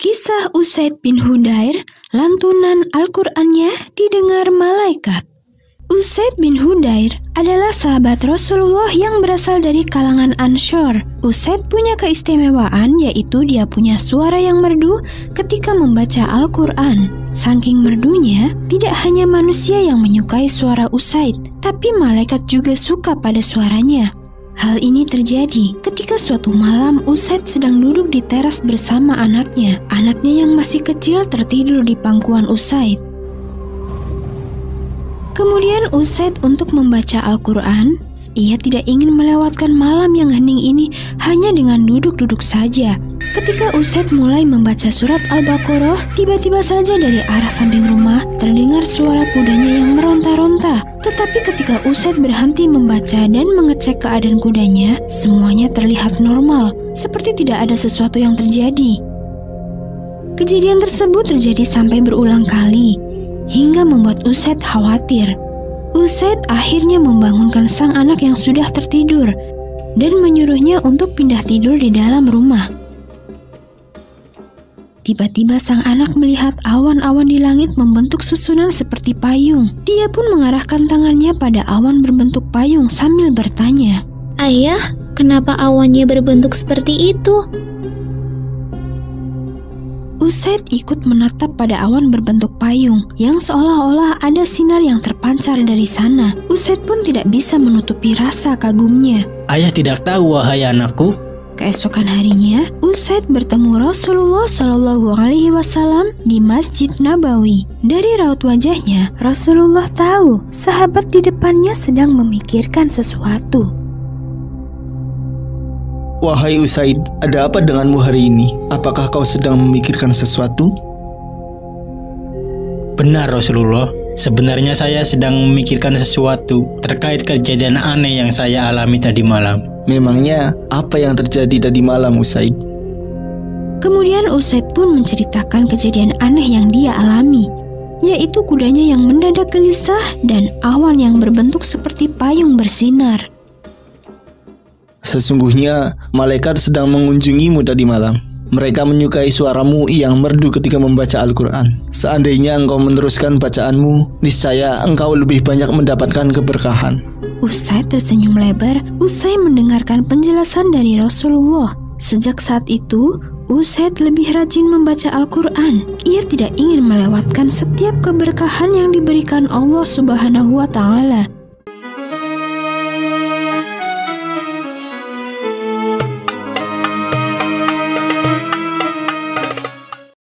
Kisah Usaid bin Hudayr, lantunan Al-Qur'annya didengar malaikat. Usaid bin Hudayr adalah sahabat Rasulullah yang berasal dari kalangan Ansyar. Usaid punya keistimewaan, yaitu dia punya suara yang merdu ketika membaca Al-Qur'an. Saking merdunya, tidak hanya manusia yang menyukai suara Usaid, tapi malaikat juga suka pada suaranya. Hal ini terjadi ketika suatu malam Usaid sedang duduk di teras bersama anaknya. Anaknya yang masih kecil tertidur di pangkuan Usaid. Kemudian Usaid untuk membaca Al-Qur'an, ia tidak ingin melewatkan malam yang hening ini hanya dengan duduk-duduk saja. Ketika Usaid mulai membaca surat Al-Baqarah, tiba-tiba saja dari arah samping rumah terdengar suara kudanya yang meronta-ronta. Tetapi ketika Usaid berhenti membaca dan mengecek keadaan kudanya, semuanya terlihat normal, seperti tidak ada sesuatu yang terjadi. Kejadian tersebut terjadi sampai berulang kali, hingga membuat Usaid khawatir. Usaid akhirnya membangunkan sang anak yang sudah tertidur dan menyuruhnya untuk pindah tidur di dalam rumah. Tiba-tiba sang anak melihat awan-awan di langit membentuk susunan seperti payung. Dia pun mengarahkan tangannya pada awan berbentuk payung sambil bertanya, "Ayah, kenapa awannya berbentuk seperti itu?" Usaid ikut menatap pada awan berbentuk payung yang seolah-olah ada sinar yang terpancar dari sana. Usaid pun tidak bisa menutupi rasa kagumnya. "Ayah tidak tahu, wahai anakku." Keesokan harinya, Usaid bertemu Rasulullah Shallallahu Alaihi Wasallam di Masjid Nabawi. Dari raut wajahnya, Rasulullah tahu sahabat di depannya sedang memikirkan sesuatu. "Wahai Usaid, ada apa denganmu hari ini? Apakah kau sedang memikirkan sesuatu?" "Benar Rasulullah, sebenarnya saya sedang memikirkan sesuatu terkait kejadian aneh yang saya alami tadi malam." "Memangnya apa yang terjadi tadi malam, Usaid?" Kemudian Usaid pun menceritakan kejadian aneh yang dia alami, yaitu kudanya yang mendadak gelisah dan awan yang berbentuk seperti payung bersinar. "Sesungguhnya malaikat sedang mengunjungimu tadi malam. Mereka menyukai suaramu yang merdu ketika membaca Al-Qur'an. Seandainya engkau meneruskan bacaanmu, niscaya engkau lebih banyak mendapatkan keberkahan." Usaid tersenyum lebar usai mendengarkan penjelasan dari Rasulullah. Sejak saat itu, Usaid lebih rajin membaca Al-Qur'an. Ia tidak ingin melewatkan setiap keberkahan yang diberikan Allah Subhanahu wa Ta'ala.